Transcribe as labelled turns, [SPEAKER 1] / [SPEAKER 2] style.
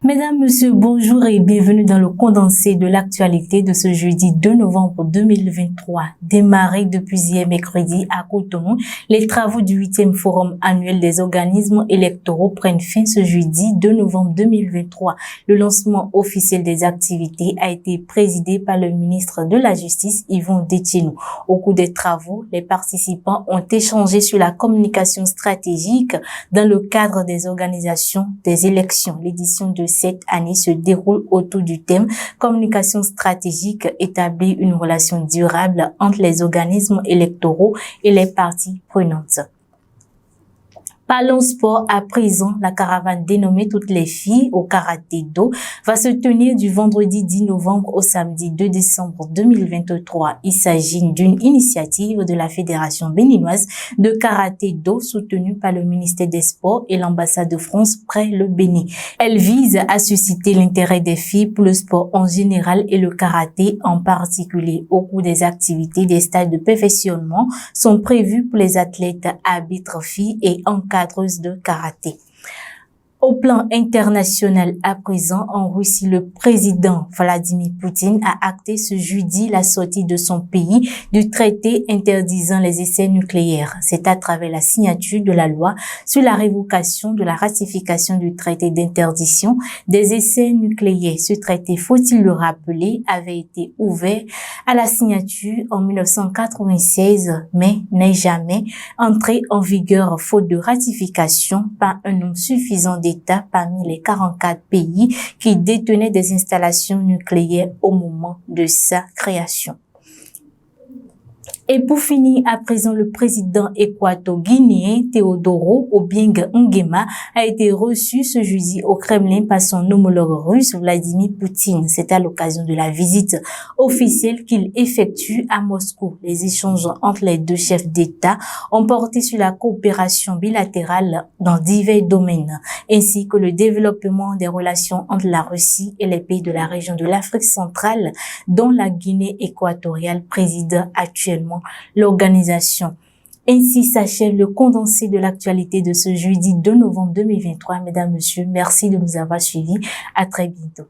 [SPEAKER 1] Mesdames, Messieurs, bonjour et bienvenue dans le condensé de l'actualité de ce jeudi 2 novembre 2023. Démarré depuis hier mercredi à Cotonou, les travaux du 8e forum annuel des organismes électoraux prennent fin ce jeudi 2 novembre 2023. Le lancement officiel des activités a été présidé par le ministre de la Justice, Yvon Dethiénou. Au cours des travaux, les participants ont échangé sur la communication stratégique dans le cadre des organisations des élections. L'édition de cette année se déroule autour du thème « Communication stratégique, établir une relation durable entre les organismes électoraux et les parties prenantes ». Parlons sport à présent. La caravane dénommée Toutes les filles au karaté do va se tenir du vendredi 10 novembre au samedi 2 décembre 2023. Il s'agit d'une initiative de la Fédération béninoise de karaté do soutenue par le ministère des Sports et l'ambassade de France près le Bénin. Elle vise à susciter l'intérêt des filles pour le sport en général et le karaté en particulier. Au cours des activités, des stages de perfectionnement sont prévus pour les athlètes arbitres filles et encadreuses de karaté. Au plan international, à présent, en Russie, le président Vladimir Poutine a acté ce jeudi la sortie de son pays du traité interdisant les essais nucléaires. C'est à travers la signature de la loi sur la révocation de la ratification du traité d'interdiction des essais nucléaires. Ce traité, faut-il le rappeler, avait été ouvert à la signature en 1996, mais n'est jamais entré en vigueur faute de ratification par un nombre suffisant d'États parmi les 44 pays qui détenaient des installations nucléaires au moment de sa création. Et pour finir, à présent, le président équato-guinéen Teodoro Obiang Nguema a été reçu ce jeudi au Kremlin par son homologue russe Vladimir Poutine. C'est à l'occasion de la visite officielle qu'il effectue à Moscou. Les échanges entre les deux chefs d'État ont porté sur la coopération bilatérale dans divers domaines, ainsi que le développement des relations entre la Russie et les pays de la région de l'Afrique centrale, dont la Guinée équatoriale préside actuellement l'organisation. Ainsi s'achève le condensé de l'actualité de ce jeudi 2 novembre 2023. Mesdames, Messieurs, merci de nous avoir suivis. À très bientôt.